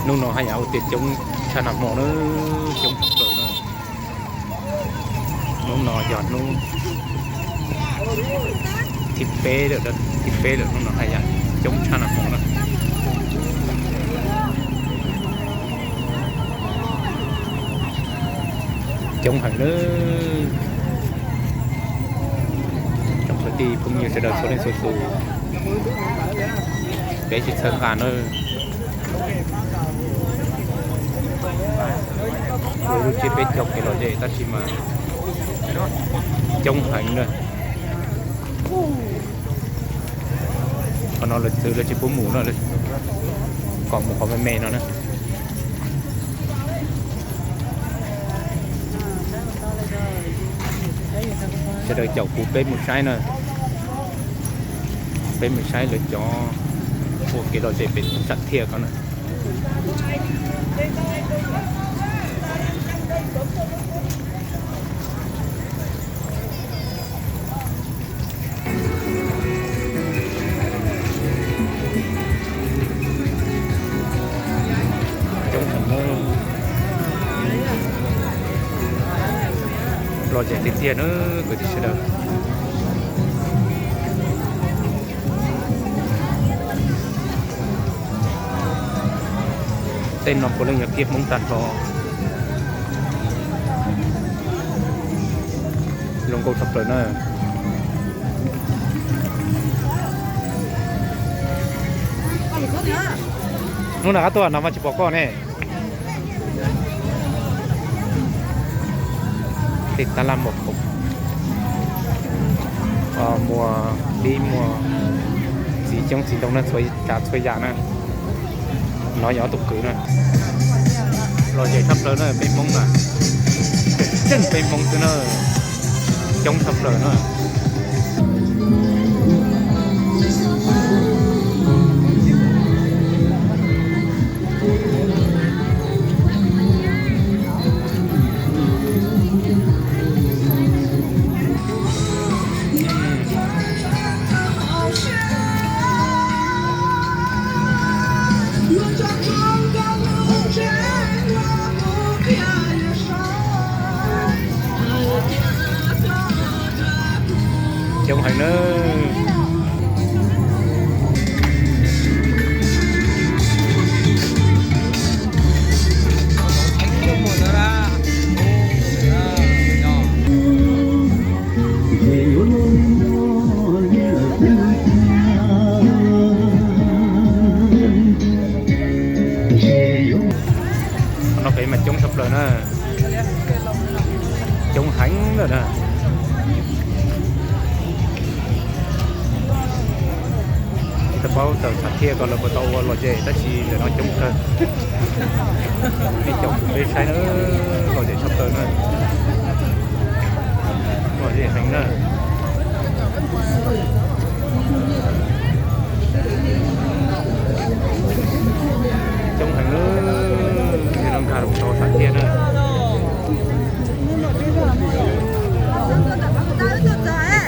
nung nó hay áo tiệt chống cha nằm mỏ nó chống thật rồi nữa nung nó giọt nung thịt bê được thịt bê được nung nó hay chống cha nằm mỏ nó chống hẳn nữa trong thời đi cũng như sẽ đợi số lên số số cái chuyện sơn cả nữa rồi chỉ biết chọc cái loại gì ta chỉ mà chống hẳn nữa còn nó lịch sử là chỉ bốn mũ nữa còn một con mè nó nữa sẽ đợi chậu cụ bên một sai nữa bên một sai là cho một cái loại gì bên chặt thiệt con nữa lo chạy tiền tiền nữa của chị sẽ được tên nó có lên nhập tiếp mong tàn vào lòng câu sập rồi nữa nó là cáiตัวnó mà chỉ bỏ con này thịt ta làm một cục mùa đi mùa gì trong gì đông nó xuôi cả xuôi dạ nè nói nhỏ tục cử nè rồi chạy thấp lớn nè bên mông nè chân bên mông từ nè trong thấp lớn nè trong hàng nữa nó phải mà chống sập rồi nè chống hánh rồi nè bao tờ sạch kia còn là một tàu lò dê ta chỉ để nó chống cơ cái chống bên trái nữa lò dê sắp tới nữa lò dê hành nữa chống hành nữa thì nó cả một tàu sạch kia nữa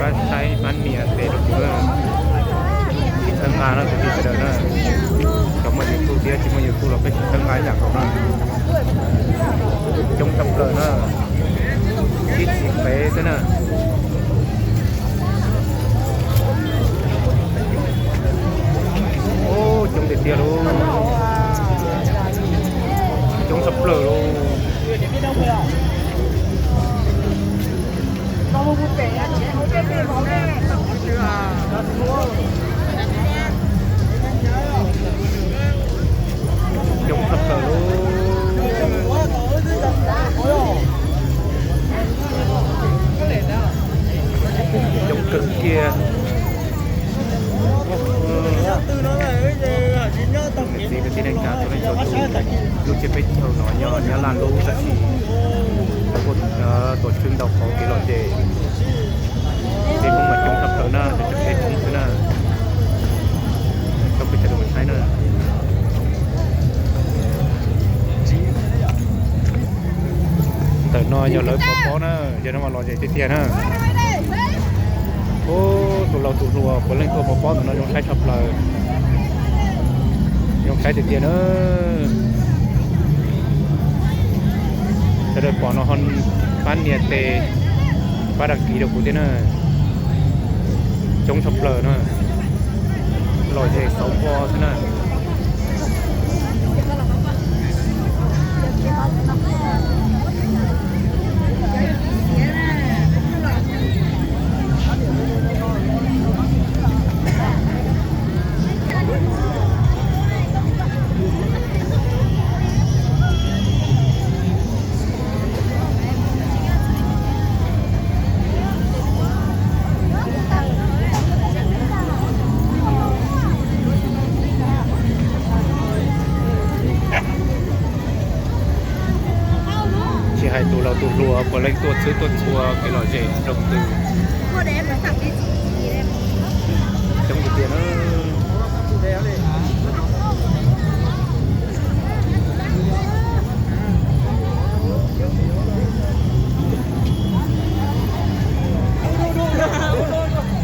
bán say bán mì để được nữa thân nga nó thì bây giờ nó trong mấy khu kia chỉ mấy khu là cái thân nga dạng của nó trong tập lời nó ít bé thế nè ô trong tiền tiền luôn trong tập lời luôn chống sập sờ luôn chống cực kia cái gì đánh cá tôi đánh cho lúc chết biết nhiều nó nhỏ làn luôn là chỉ một tổ chức đọc có cái loại đề thì cũng mà chống sập sờ na để cho cái chống thế na trong cái trận mình thấy nữa tới nó giờ lớn bó nữa giờ nó mà lo gì tiền ha ô tụiเราtụi rùa có lên bó nó dùng sai thập lời dùng sai tiền nữa cho nên bỏ nó hơn bán nhiệt tệ và đăng ký được của thế này chống sập lở nữa lòi dễ sống qua thế này hai tụเราtụ lùa của lên tuộtซื้อtuột chùa cái loại dễ đồng từ trong cái tiền nó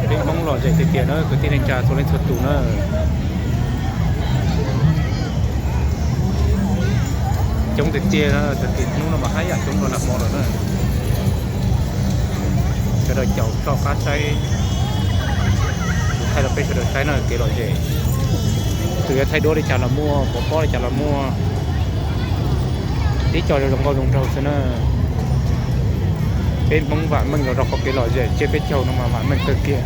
cái mong loại dễ cái tiền nó cái tiền anh trà số lên tuột tụ nó trong thực chia nó thực hiện nó mà hay à chúng nó là một rồi nữa cái đời chậu cho cá say hay là bây giờ đời say nó cái loại gì từ cái thay đổi để chào là mua bỏ có để chào là mua tí cho đồng coi đồng trâu cho nó bên bóng vạn mình rồi có cái loại gì trên cái chậu nó mà mình từ kia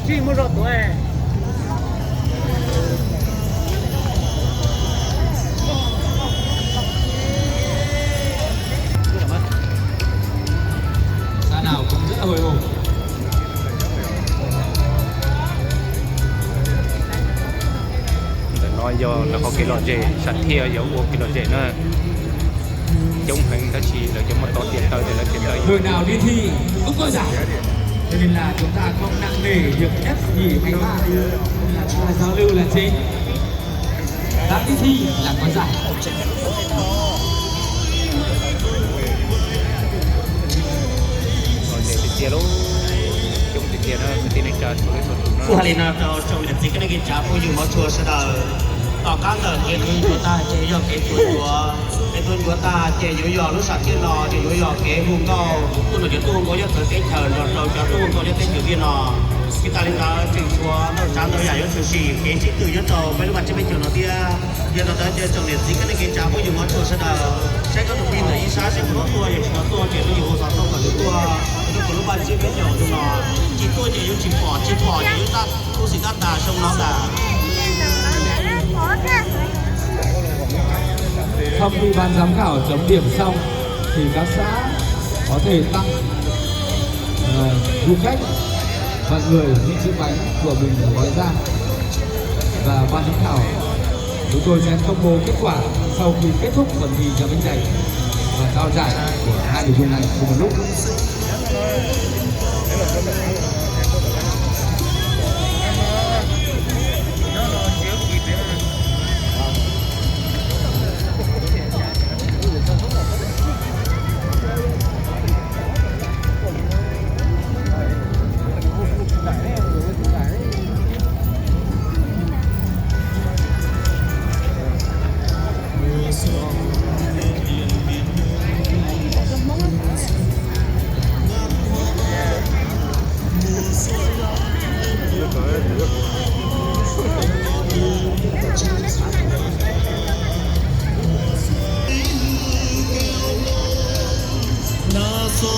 chỉ một rồi tuổi xã nào cũng rất hồi hộp nói do là có cái loại gì sẵn thia giống của cái loại gì nó chống hình ta chỉ là chống mà to tiền tới để là tiền tới người nào đi thi cũng có giải cho nên là chúng ta không nặng nề việc ép gì hay ba là giao lưu là chính đã đi thi là có giải rồi để tiền luôn chống tiền nó cái tiền này trả số số nó phụ hành là trong lịch sử cái trả phụ dùng máu chùa sẽ là tỏ các tờ tiền của ta chế do cái tuần của ta chế dụ lúc sạch cái lò chế dụ cái vùng cao tuần là cái tuần có nhất cái chờ rồi cho tuần có nhất cái nhiều viên lò cái ta lên ta trình chùa nó sáng nó giải cho sự gì cái chỉ từ nhất đầu mấy lúc bạn chế bên trường nó tia giờ nó tới chơi trong lịch sử cái trả phụ dùng máu chùa sẽ có được pin là ý sáng sẽ có tua để có tua chế nó nhiều sao không phải tua lúc bạn chế bên trường chúng nó chỉ tua chế dùng chỉ bỏ chế ta không chỉ ta trong nó ta sau khi ban giám khảo chấm điểm xong thì các xã có thể tăng du khách và người những chiếc bánh của mình gói ra và ban giám khảo chúng tôi sẽ công bố kết quả sau khi kết thúc phần thi cho bánh dày và trao giải của hai nội dung này cùng một lúc.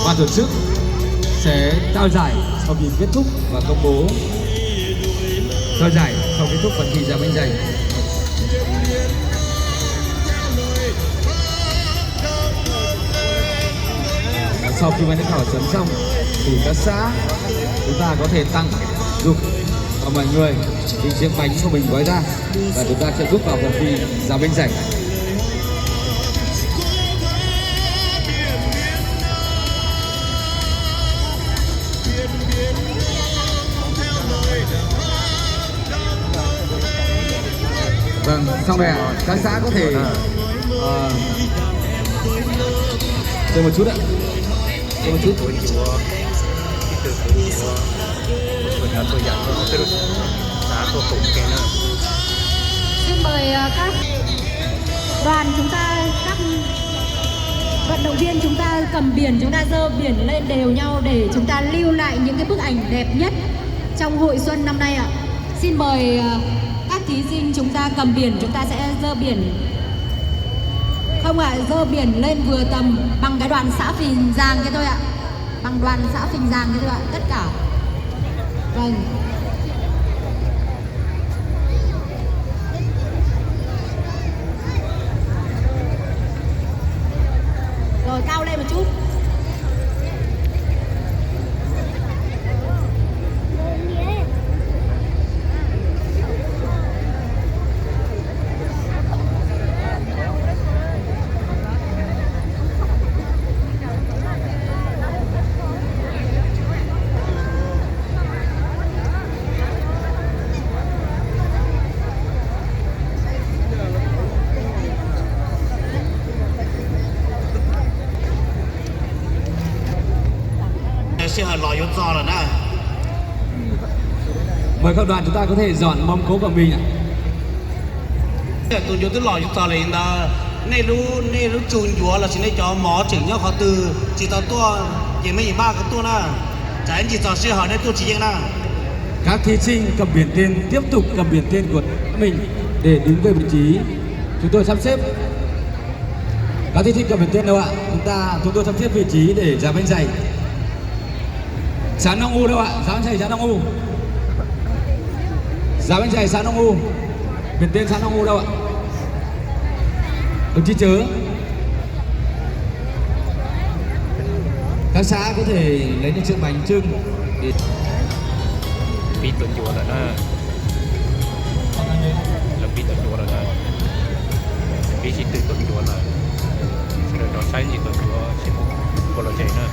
Ban tổ chức sẽ trao giải sau khi kết thúc và công bố trao giải sau kết thúc phần thi ra bánh dày. Sau khi ban giám khảo chấm xong thì các xã chúng ta có thể tăng dục và mọi người đi chiếc bánh của mình gói ra và chúng ta sẽ giúp vào phần thi ra bánh dày. Vâng, xong rồi ạ. Các xã có thể chờ một chút ạ. Chờ một chút. từ của người ta tôi dặn nó từ xã tôi cũng cái nữa. Xin mời các đoàn chúng ta, các vận động viên chúng ta cầm biển, chúng ta giơ biển lên đều nhau để chúng ta lưu lại những cái bức ảnh đẹp nhất trong hội xuân năm nay ạ. Xin mời các thí sinh chúng ta cầm biển, chúng ta sẽ giơ biển. Không ạ, giơ biển lên vừa tầm bằng cái đoàn xã Phìn Giang cái thôi ạ. Bằng đoàn xã Phìn Giang cái thôi ạ, tất cả. Vâng. Rồi cao lên một chút. sẽ hơi lòi vô to rồi nè. Mời các đoàn chúng ta có thể dọn mâm cỗ của mình ạ. Tôi vô tới lòi vô to này là nay lúc chun chúa là chỉ nên cho mỏ chỉnh nhau họ từ chỉ tao tua chỉ mấy ba cái tua nè. Chả anh chỉ tao sẽ hỏi đây tôi chỉ riêng nè. Các thí sinh cầm biển tên tiếp tục cầm biển tên của mình để đứng về vị trí chúng tôi sắp xếp. Các thí sinh cầm biển tên đâu ạ? Chúng tôi sắp xếp vị trí để dán bánh dày. Sán Đông U đâu ạ? Dán bánh dày Sán Đông U. Dán bánh dày Sán Đông U. Biển tên Sán Đông U đâu ạ? Đồng chí Chớ. Các xã có thể lấy những chiếc bánh trưng để bị tuần chùa rồi đó, là bị tuần chùa rồi đó, bị chỉ từ tuần chùa rồi, rồi nó sai gì tuần chùa chỉ một con lợn chạy nữa.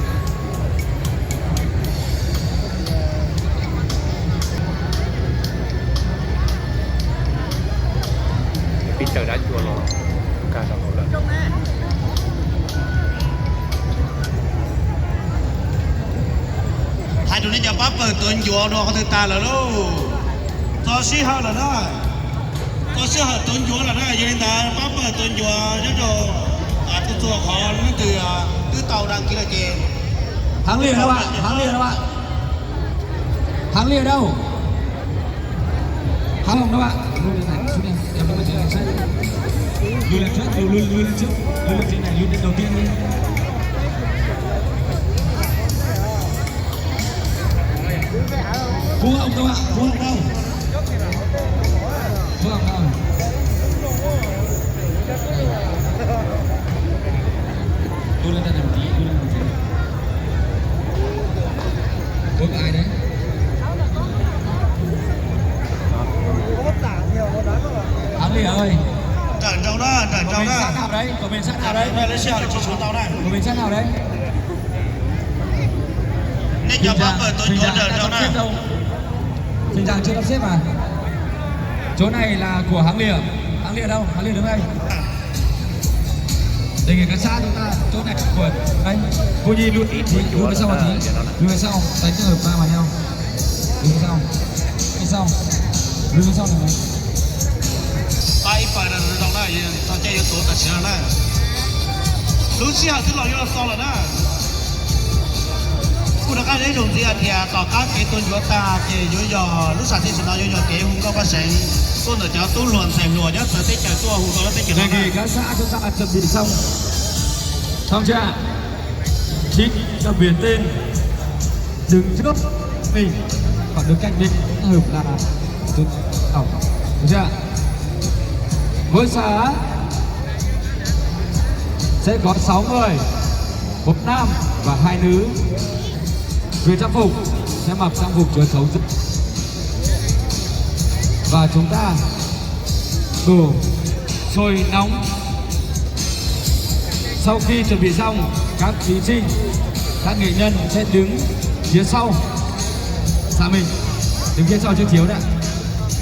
Bị trời đã chùa rồi, cả đó rồi. Hai đứa này cho bắp ở tuần chùa đồ họ tự ta là đâu. Cho sĩ họ là đó. Cho sĩ họ tuần chùa là đó, cho nên ta bắp ở tuần chùa cho cái chùa họ nó từ tàu đăng kia là gì. Thắng liền đâu ạ? Thắng liền đâu ạ? Thắng liền đâu? Thắng Hồng đâu ạ? Lùi lên này, xuống đây, em nó trên này sát. Lùi lên trước, lùi lên trước, lùi lên trên này, lùi lên đầu tiên đi. Phú Hồng đâu ạ? Phú Hồng đâu? Phú Hồng đâu? Lùi lên đây một tí, lùi lên một tí. Có ai đấy? Thắng liền ơi. Trận trong đó, trận trong đó. Sát nào đấy? Của mình sát nào đấy? Đây lấy xe chỉ xuống tàu này. Của mình sát nào đấy? Nên cho bắp ở tuần chùa trận trong này. Trình trạng chưa sắp xếp à? Chỗ này là của Háng Lìa. Háng Lìa đâu? Háng Lìa đứng đây. Đề nghị các xã chúng ta, chỗ này của đây. Cô Nhi luôn về sau một tí. Lùi về sau, đánh trường hợp ba vào nhau. Lùi về sau. Đi sau. Lùi về sau này. Ai phải là trong này, tao chạy vô tổ ta chỉ là này. Lúc xưa thứ lòi vô sau là đó. Cũng đã cái đấy đồng gì thì tỏ các cái tuần chúa ta thì dối dò lúc sáng thì nó dối dò kế hùng có bác sĩ tôi được cháu tôi luồn xem lùa nhất sở tích cả tua hùng có nó tích Đề nghị các xã chúng ta chuẩn bị xong. Xong chưa ạ? Chính cầm biển tên đứng trước mình còn được cạnh định hợp là được tổng. Được chưa? Mỗi xã sẽ có 6 người, 1 nam và 2 nữ. Về trang phục sẽ mặc trang phục truyền thống và chúng ta đổ sôi nóng. Sau khi chuẩn bị xong, các thí sinh, các nghệ nhân sẽ đứng phía sau xã mình, đứng phía sau chiếc chiếu đã,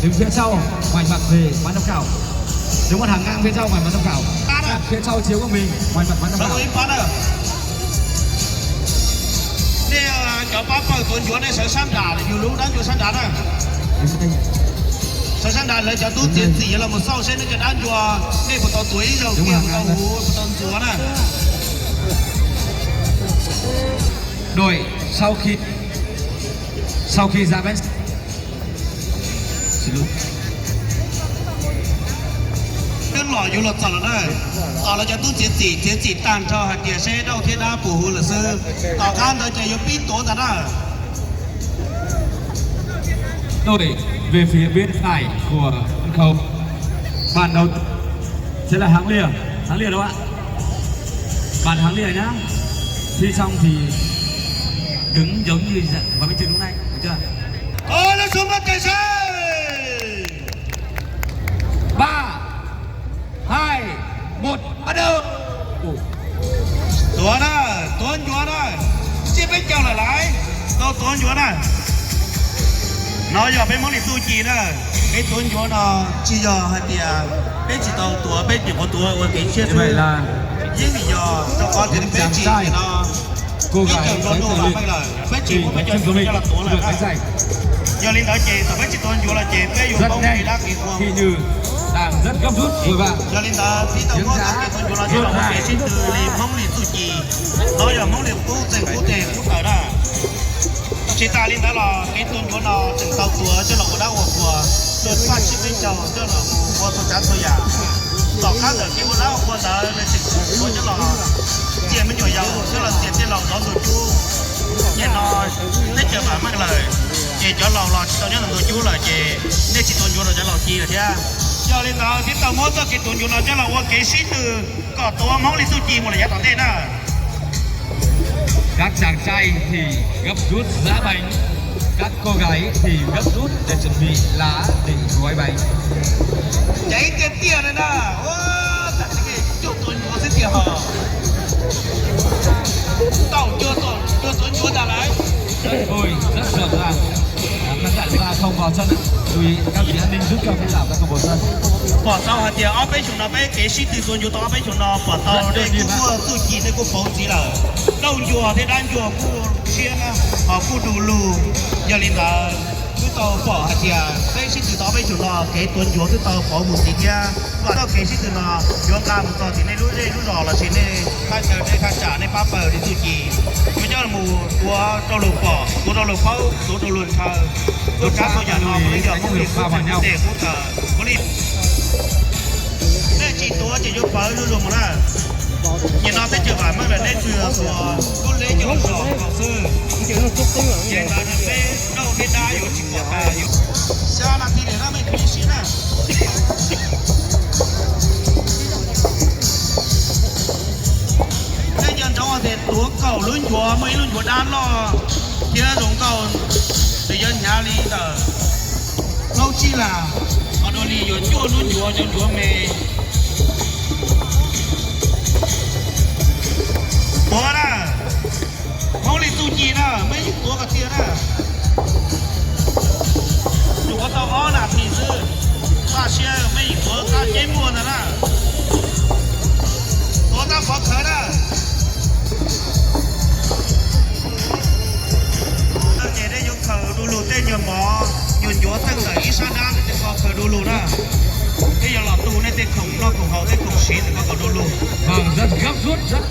đứng phía sau ngoảnh mặt về ban giám khảo, đứng một hàng ngang phía sau ngoài ban giám khảo, phía sau chiếu của mình ngoảnh mặt ban giám khảo. Nè, cháu giờ bác ơi tuần chúa này sợ sáng đà là dù lúc đó chúa sáng đà đó sợ sáng đà là cho tôi tiền gì là một sau sẽ nó cái đàn chúa đây một tàu tuổi rồi kia một tàu hú một tàu chúa nè đội sau khi ra bên xin lỗi cái lò dù là thật là là cho tôi chiến sĩ tàn cho hạt địa xe đâu thế đa phủ là sư tàu can tới chạy vô pin tổ thật đó đội về phía bên phải của sân khấu bàn đầu sẽ là Háng Lìa đâu ạ, bàn Háng Lìa nhá, thi xong thì đứng giống như vào bên trên lúc này, được chưa? nó xuống bắt chạy xe 3, 2, 1 bắt đầu. Tuấn chúa đó chỉ biết chào là lái đâu Tuấn chúa này nó giờ bên món lịch tu chỉ đó cái Tuấn chúa nó chỉ giờ hay tiền bên chỉ tàu tua bên chỉ có tua ở cái chiếc Như vậy là những vì giờ cho con tiền bên chỉ thì nó cô gái cái sẽ nó xử là bên chỉ có bên chân của mình cho là tua được là đánh giành giờ lên tới chị tàu bên chỉ Tuấn chúa là chị bên dùng rất bóng nhanh thì đã kỳ khi như đang rất gấp rút vội vàng. giờ lên tới khi tàu có cái Tuấn chúa là chỉ là một cái xin từ liền mong liền tu chỉ nó giờ mong liền tu tề cú tới đó chỉ ta lên đó là cái tuần của nó từng tàu tua cho nó có đau của đợt phát triển bên châu cho nó có số chán số giả tàu khác ở cái của nó của nó là chỉ có cho nó tiền mới nhiều giàu cho là tiền trên lòng nó rồi chú nên nó nên chờ bà mang lời chỉ cho lòng lo cho nên là rồi chú là chỉ nên chỉ tuần của nó cho lòng chi là thế cho lên đó cái tàu mốt cái tuần của nó cho là cái sĩ từ có tua máu lên số chi một là giá tao tên à Các chàng trai thì gấp rút giã bánh, các cô gái thì gấp rút để chuẩn bị lá để gói bánh. Cháy cái tiền này nè, tại cái chỗ tôi nhớ sẽ tiền hả? Tàu chưa tôi nhớ ra đấy. Ôi, rất rộn ràng. Khán giả chúng ta không vào sân, chú ý các vị an ninh giúp cho khán giả ta không vào sân. Bỏ tàu hạt tiền, ở bên chúng nó bên cái sĩ từ tôi nhớ tao bên chúng nó bỏ tàu đây cũng mua tự chỉ đây cũng phóng gì là đâu chùa thế đan chùa cũng chiên họ cũng đủ lù giờ lên đó cứ tàu bỏ hạt tiền bên sĩ từ tao bên chúng nó cái tuần chùa cứ tàu bỏ một tí kia và tao cái sĩ từ nó chùa cả một tàu thì này lúc rõ là chỉ này khai chờ đây khai trả này pháp bờ đi tự chỉ bây giờ là mù của tàu lục bỏ của tàu lục phâu của tàu lục thờ của cá tàu nhà nó bây giờ không được pha vào nhau để cũng thờ có đi nên chỉ tua chỉ giúp phơi luôn luôn mà nhìn nó sẽ chưa phải mà là lên thừa của con lấy cho nó học sư chỉ là đâu cái đá yếu chỉ quả cả yếu sao làm gì để nó mình bị xí nè nên giờ trong thì tua cầu luôn chùa mấy luôn chùa đan lo kia dùng cầu thì dân nhà đi tờ lâu chi là ở đâu đi rồi chùa luôn chùa mê bố nè không đi tu chi nè mấy những tua cả tiền nè dù có tao ó là thì sư ta xe mấy những tua ta chế mua nè tua ta khó khởi nè ta chế đây dùng khởi đu lù tên nhiều mỏ nhiều chúa tăng là ý sa đan thì khó khởi đu lù nè bây giờ là tu này tên khổng lo khổng hậu tên khổng sĩ thì có đu lù Vâng, rất gấp rút, rất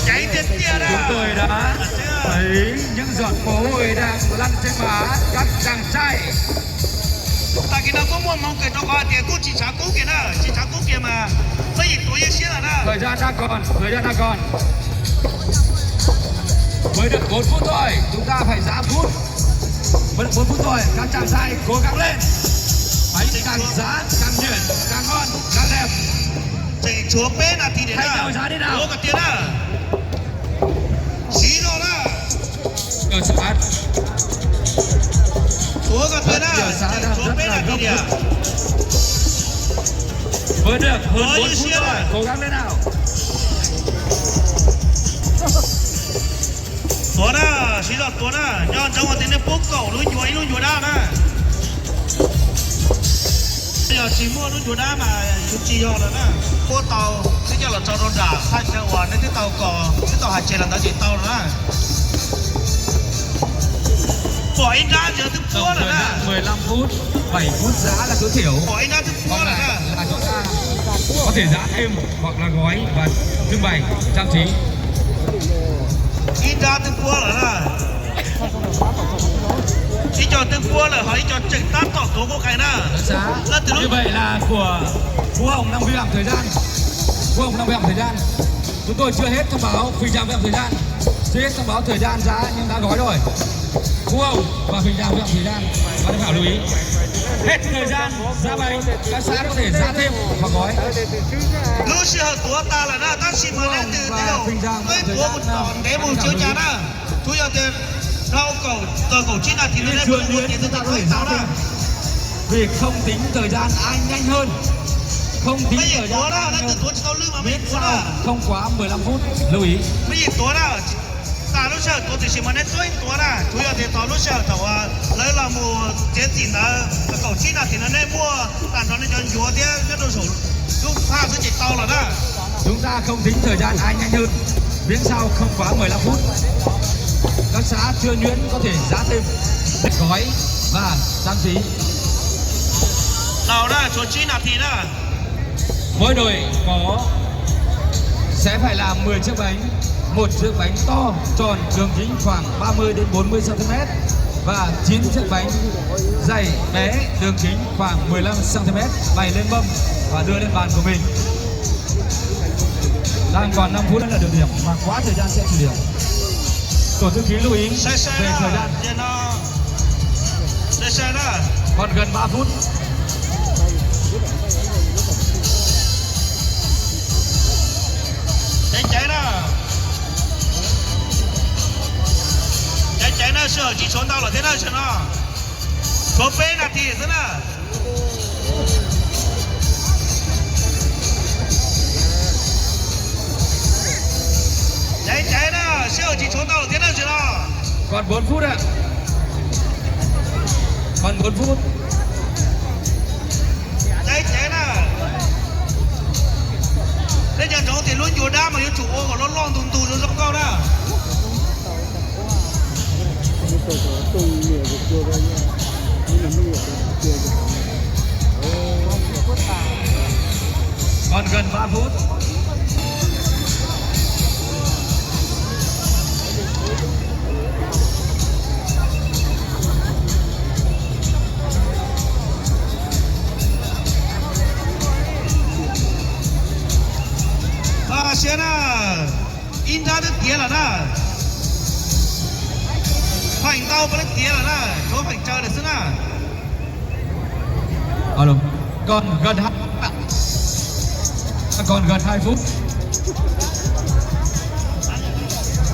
cháy chết tia đó chúng tôi đã thấy những giọt mồ hôi đang lăn trên má các chàng trai. tại cái nó có mua mong cái nó có tiền cút chỉ trả cũ kia mà phải dịch tuổi yên xíu là đó Thời gian đang còn mới được 4 phút thôi, chúng ta phải giã phút. Mới được 4 phút thôi, các chàng trai cố gắng lên. Bánh càng giã càng nhuyễn, càng ngon, càng đẹp. thì chúa bé là thì để Hãy nào giá đi nào. có tiền à xí nó đó Ở xã chúa có tiền à Ở xã đang chúa rất bé là là gấp thì để rút. Mới được hơn 4 phút thôi, cố gắng lên nào. chúa đó xí đó chúa đó nhon trong một tiền nó bốc cầu luôn chuối đa đó giờ chỉ mua nó chỗ đó mà chỉ do là đó mua tàu cái giờ là tàu đòn đà hai cái hoàn cái tàu cò cái tàu hạt chè là tàu chỉ tàu đó bỏ in ra giờ thứ Tổng mua thời là gian 15 phút, 7 phút giá là tối thiểu. bỏ in ra thứ mua Còn là lại là chúng ta có thể giá thêm hoặc là gói và trưng bày trang trí. in ra thứ mua là ý cho thứ mua là hỏi cho chừng tám tỏ số của cái nào Giá như vậy là của Phú Hồng đang vi phạm thời gian. Phú Hồng đang vi phạm thời gian. Chúng tôi chưa hết thông báo Huỳnh Tràng vi phạm thời gian, chưa hết thông báo thời gian giá nhưng đã gói rồi. Phú Hồng và Huỳnh Tràng vi phạm thời gian và tham khảo lưu ý. Hết thời gian giá bánh, các xã có thể giá thêm hoặc gói. lúc xưa của ta là nó ta xin mà lên từ đầu với của một đòn để một chiếu nhà đó thu giờ tiền rau cầu tờ cầu chín là thì nó lên một tiền từ ta thấy tao đó Vì không tính thời gian ai nhanh hơn, không tính bây giờ thời gian của đó ai nó nhanh từ hơn. tuổi tao lưng mà Biết biết của sao đó không quá 15 phút, lưu ý. bây giờ tuổi đó ta lúc xưa tuổi thì xin mà lên tuổi tuổi đó thu giờ tiền tao lúc xưa tao lấy là một chế tiền đó cầu chín là thì nó nên mua tàn nó nên cho chúa thế cái đồ sổ lúc pha sẽ chỉ tao là đó Chúng ta không tính thời gian ai nhanh hơn, miễn sao không quá 15 phút. Các xã chưa nhuyễn có thể giá thêm gói và trang trí. nào đó chúa chín là thì đó Mỗi đội có sẽ phải làm 10 chiếc bánh, một chiếc bánh to tròn đường kính khoảng 30 đến 40 cm và 9 chiếc bánh dày bé đường kính khoảng 15 cm bày lên mâm và đưa lên bàn của mình. Đang còn 5 phút nữa là được điểm, mà quá thời gian sẽ trừ điểm. Tổ thư ký lưu ý xe về đó thời gian thì nó xe đó còn gần 3 phút. cháy đó cháy nó sợ chỉ trốn tao là thế nào chứ nó số phê là thì thế nào cháy đó sợ chỉ trốn tao là thế nào chứ nó Còn 4 phút ạ. Còn 4 phút. cháy đó đây giờ cháu thì luôn chùa đá mà chủ ô còn nó lon tùng tù nó dốc cao đó Còn gần 3 phút.先啊，应该都跌了呢，快到不能跌了呢，左快chờ được nữa. Alo. Còn gần 2 phút.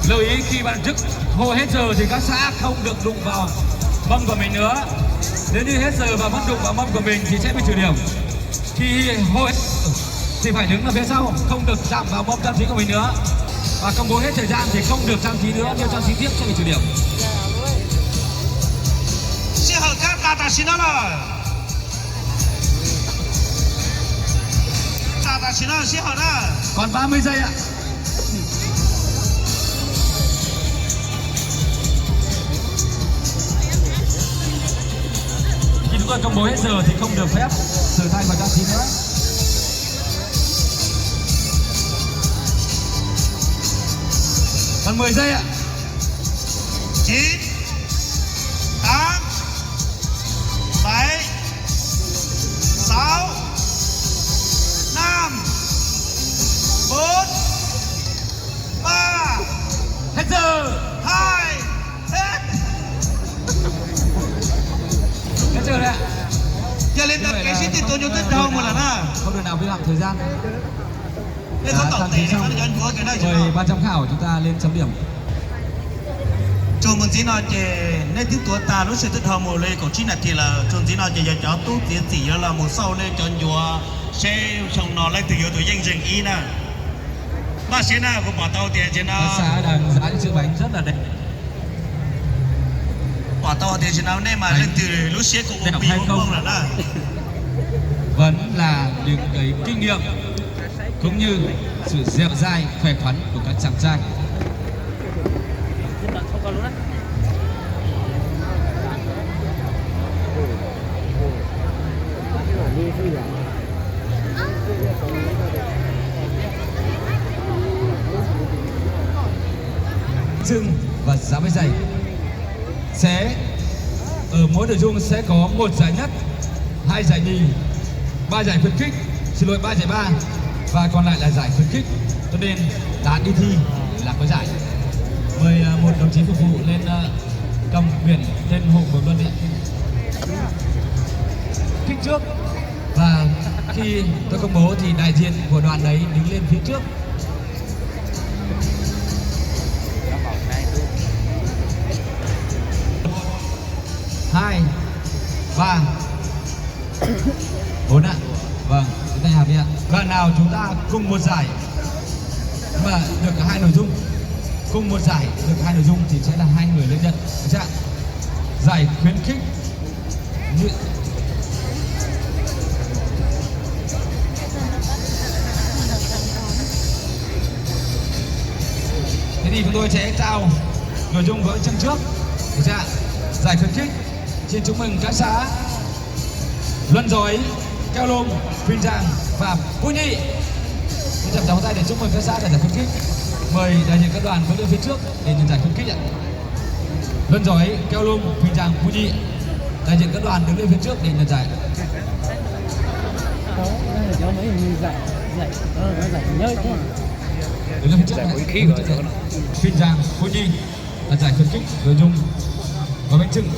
Lưu ý khi bạn chức hô hết giờ thì các xã không được đụng vào mâm của mình nữa. Nếu như hết giờ và vẫn đụng vào mâm của mình thì sẽ bị trừ điểm. Khi hô hết thì phải đứng ở phía sau, không được chạm vào mâm trang trí của mình nữa. Và công bố hết thời gian thì không được trang trí nữa, nếu trang trí tiếp sẽ bị trừ điểm. Sẽ hợp các ta xin nó rồi. Ta xin nó sẽ hợp đó. Còn 30 giây ạ. Khi chúng tôi công bố hết giờ thì không được phép sửa thay và trang trí nữa. Còn 10 giây ạ. 9 8 7 6 5 4 3 Hết giờ. 2 hết. Hết giờ đấy ạ. Giờ lên tập cái xin tôi cho tất đâu một lần à. Không được nào vi phạm thời gian. Nên có tổng thể nó nhận của cái này chứ. Mời ban giám khảo chúng ta lên chấm điểm. Chúng mình chỉ nói về nên tiếng tuổi ta lúc sẽ tích hợp một lên còn chỉ là thì là chúng chỉ nói về giờ cháu tốt tiến chỉ là một sau lên cho nhua sẽ trong nó lên từ yếu tố danh dành y nè. Mà sẽ nào của bỏ tàu tiền trên Các nào. xã đang dã những chiếc bánh rất là đẹp. Bỏ tàu tiền trên nào nên mà lên từ lúc sẽ cũng bị không là đó. vẫn là những cái kinh nghiệm cũng như sự dẻo dai khỏe khoắn của các chàng trai. Trưng và giá vé giày sẽ ở mỗi nội dung sẽ có 1 giải nhất, 2 giải nhì, 3 giải khuyến khích, 3 giải ba và còn lại là giải khuyến khích. Cho nên đã đi thi là có giải. Mời một đồng chí phục vụ lên cầm biển lên hộ của Luân đi. Khích trước và khi tôi công bố thì đại diện của đoàn đấy đứng lên phía trước. Hai, 3, 4 ạ. Vâng, chúng ta làm đi ạ. Đoàn nào chúng ta cùng một giải mà được cả 2 nội dung, cùng một giải được 2 nội dung thì sẽ là 2 người lên nhận. Được chưa? Giải khuyến khích như thế thì chúng tôi sẽ trao nội dung với chân trước. Được chưa? Giải khuyến khích xin chúc mừng các xã Luân Dối, Keo Lôm, Huỳnh Giang và Phu Nhị. Chúng ta chào tay để chúc mừng các xã đạt giải khuyến khích. Mời đại diện các đoàn bước lên phía trước để nhận giải khuyến khích ạ. Luân Dối, Keo Lôm, Huỳnh Giang, Phu Nhị. Đại diện các đoàn đứng lên phía trước để nhận giải. Đứng lên phía trước. Huỳnh Giang, Phu Nhị đạt giải khuyến khích nội dung gói bánh chưng.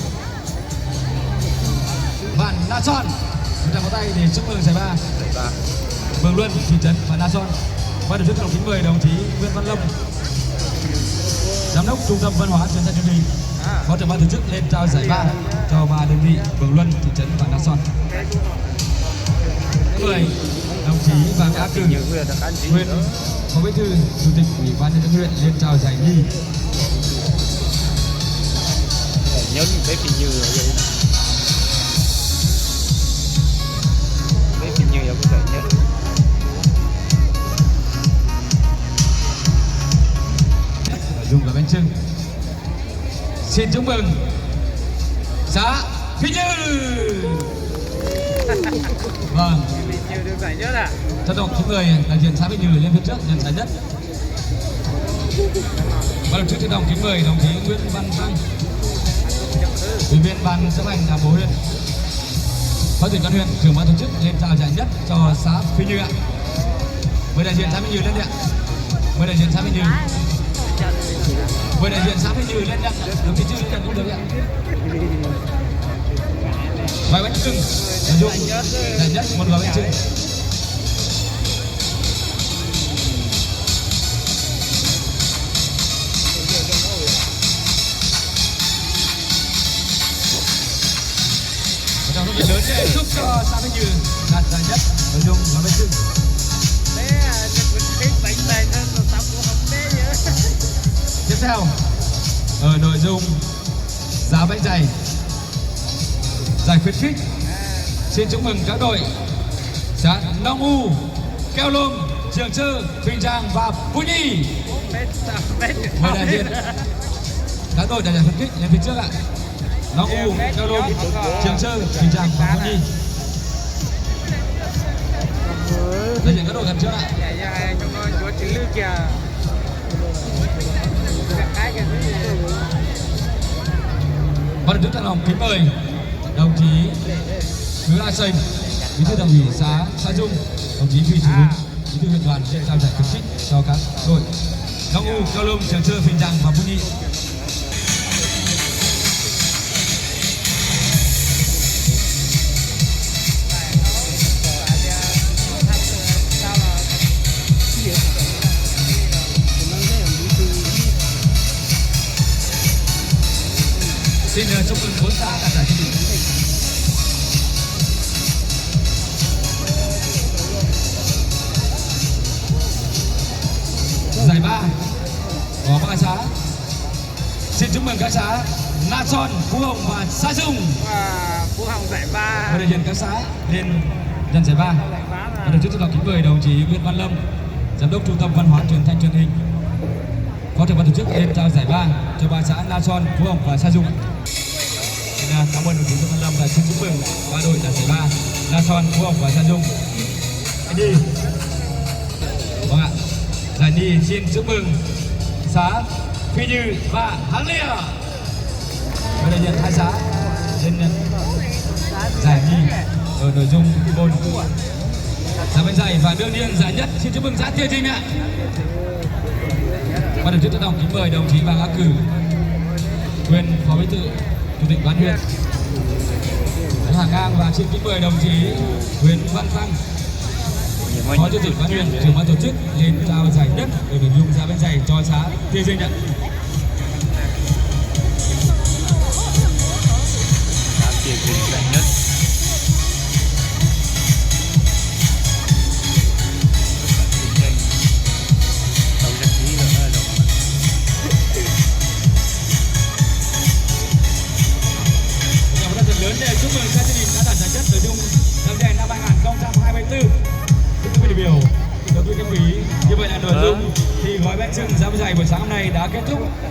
Bạn Na Son, chúng ta có tay để chúc mừng giải ba. Mường Luân, thị trấn và Na Son. Và được rất kính mời đồng chí Nguyễn Văn Lâm, giám đốc trung tâm văn hóa truyền thanh truyền hình, phó trưởng ban tổ chức lên trao giải ba cho 3 đơn vị Mường Luân, thị trấn và Na Son. Kính mời đồng chí Vàng Á Cừ, nguyên phó bí thư chủ tịch ủy ban nhân dân huyện lên trao giải nhì. Nhớ những cái phi như vậy. Cái phi như vậy có thể nhớ. Dùng cả bánh trưng. Xin chúc mừng xã Phi Như. Vâng. Như được giải nhất à? Trân trọng kính mời đại diện xã Phi Như lên phía trước nhận giải nhất. Và đồng chí trân trọng kính mời đồng chí Nguyễn Văn Thăng, ủy viên ban chấp hành đảng bộ huyện, phó trưởng ban huyện, trưởng ban tổ chức lên trao giải nhất cho xã Phi Như ạ. Mời đại diện xã Phi Như lên ạ. Mời đại diện xã Phi Như. Mời đại diện xã Phi Như lên nhận. Đồng chí chưa lên nhận cũng được ạ. Gói bánh chưng nội dung giải nhất một gói bánh chưng. Lớn để giúp cho xã Phi Như đạt giải nhất nội dung gói bánh chưng. Tiếp theo ở nội dung giá bánh dày, giải khuyến khích, xin chúc mừng các đội xã Nong U, Keo Lôm, Trường Chơ, Huỳnh Giang và Phu Nhị. Mời đại diện các đội đạt giải khuyến khích lên phía trước ạ. Nong U, Keo Lôm, Trường Chơ, Huỳnh Giang và Phu Nhị. Đại diện các đội gần trước ạ. Và được rất lòng kính mời đồng chí Hứa A Sành, bí thư đảng ủy xã Dung, đồng chí Huy Thị Hùng, bí thư huyện đoàn sẽ trao giải khuyến khích cho các đội Nong U, Keo Lôm, Trường Chơ, Huỳnh Giang và Phu Nhị. Xin chúc mừng 4 xã đạt giải nhất. Giải ba có 3 xã. Xin chúc mừng các xã Na Son, Phú Hồng và Sa Dung. Phú Hồng giải ba. Và đại diện các xã lên nhận giải ba. Và được trân trọng kính mời đồng chí Nguyễn Văn Lâm, giám đốc trung tâm văn hóa truyền thanh truyền hình, phó trưởng ban tổ chức lên trao giải ba cho ba xã Na Son, Phú Hồng và Sa Dung. Cảm ơn đồng chí Nguyễn Văn Lâm và xin chúc mừng ba đội đạt giải ba Na Son, Phú Hồng và Sa Dung. Đi. Vâng ạ. Giải nhì xin chúc mừng xã Phi Như và Háng Lìa. Và đại diện hai xã lên giải nhì ở nội dung môn xã Bến Giày và đương nhiên giải nhất xin chúc mừng xã Thiên Trinh ạ. Và được trân trọng kính mời đồng chí Vàng Á Cử, nguyên phó bí thư chủ tịch ban huyện Hàng Ngang, và xin kính mời đồng chí Nguyễn Văn Tăng, phó chủ tịch ban huyện, trưởng ban tổ chức lên trao giải nhất ở nội dung xã Bến Giày cho xã Thiên Trinh ạ. Giải nhất. Lớn để chúc mừng các gia đình đã đạt giải nhất nội dung năm đèn năm 2024. Thưa quý vị đại biểu, thưa quý vị, như vậy là nội dung thì gói bánh trưng xã Bến Giày buổi sáng hôm nay đã kết thúc.